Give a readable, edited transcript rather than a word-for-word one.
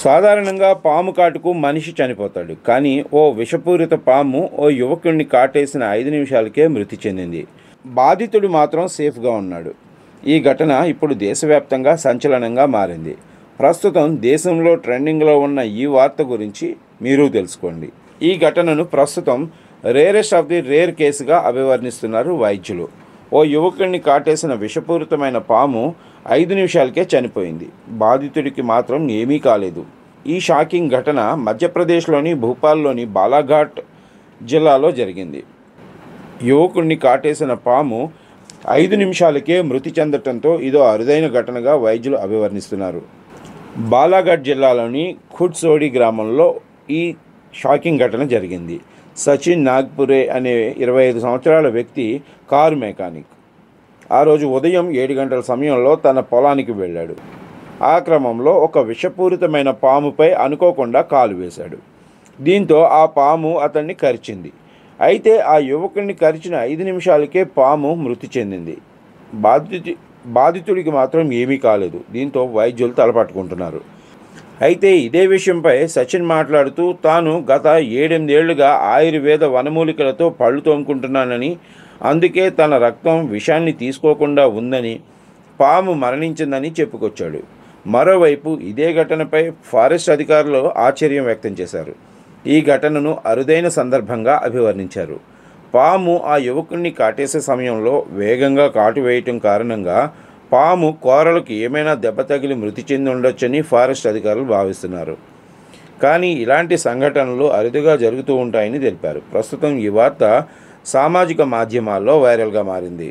సాధారణంగా పాము కాటుకు మనిషి చనిపోతాడు. కానీ ఓ విషపూరిత పాము ఓ యువకుడిని కాటేసిన 5 నిమిషాలకే మృతి చెందింది. బాధితుడు మాత్రం సేఫ్గా ఉన్నాడు. ఈ ఘటన ఇప్పుడు దేశవ్యాప్తంగా సంచలనంగా మారింది. ప్రస్తుతం దేశంలో ట్రెండింగ్లో ఉన్న ఈ వార్త గురించి మీరు తెలుసుకోండి. ఈ ఘటనను ప్రస్తుతం రేరెస్ట్ ఆఫ్ ది రేర్ కేసుగా అభివర్ణిస్తున్నారు వైద్యులు. ఓ యువకుడిని కాటేసిన విషపూరితమైన పాము 5 నిమిషాలకే చనిపోయింది. బాధితుడికి మాత్రం ఏమీ కాలేదు. ఈ షాకింగ్ ఘటన మధ్యప్రదేశ్లోని భూపాల్లోని బాలాఘాట్ జిల్లాలో జరిగింది. యువకుడిని కాటేసిన పాము 5 నిమిషాలకే మృతి చెందటంతో ఇదో అరుదైన ఘటనగా వైద్యులు అభివర్ణిస్తున్నారు. బాలాఘాట్ జిల్లాలోని ఖుడ్సోడి గ్రామంలో ఈ షాకింగ్ ఘటన జరిగింది. సచిన్ నాగ్పురే అనే 25 సంవత్సరాల వ్యక్తి కారు మెకానిక్. ఆ రోజు ఉదయం 7 గంటల సమయంలో తన పొలానికి వెళ్ళాడు. ఆ క్రమంలో ఒక విషపూరితమైన పాముపై అనుకోకుండా కాలు వేశాడు. దీంతో ఆ పాము అతన్ని కరిచింది. అయితే ఆ యువకుడిని కరిచిన 5 నిమిషాలకే పాము మృతి చెందింది. బాధితుడికి మాత్రం ఏమీ కాలేదు. దీంతో వైద్యులు తలపట్టుకుంటున్నారు. అయితే ఇదే విషయంపై సచిన్ మాట్లాడుతూ తాను గత 7-8 ఏళ్లుగా ఆయుర్వేద వనమూలికలతో పళ్ళు తోముకుంటున్నానని, అందుకే తన రక్తం విషాన్ని తీసుకోకుండా ఉందని, పాము మరణించిందని చెప్పుకొచ్చాడు. మరోవైపు ఇదే ఘటనపై ఫారెస్ట్ అధికారులు ఆశ్చర్యం వ్యక్తం చేశారు. ఈ ఘటనను అరుదైన సందర్భంగా అభివర్ణించారు. పాము ఆ యువకుడిని కాటేసే సమయంలో వేగంగా కాటు వేయటం కారణంగా పాము కోరలకు ఏమైనా దెబ్బ తగిలి మృతి చెంది ఉండొచ్చని ఫారెస్ట్ అధికారులు భావిస్తున్నారు. కానీ ఇలాంటి సంఘటనలు అరుదుగా జరుగుతూ ఉంటాయని తెలిపారు. ప్రస్తుతం ఈ వార్త సామాజిక మాధ్యమాల్లో వైరల్గా మారింది.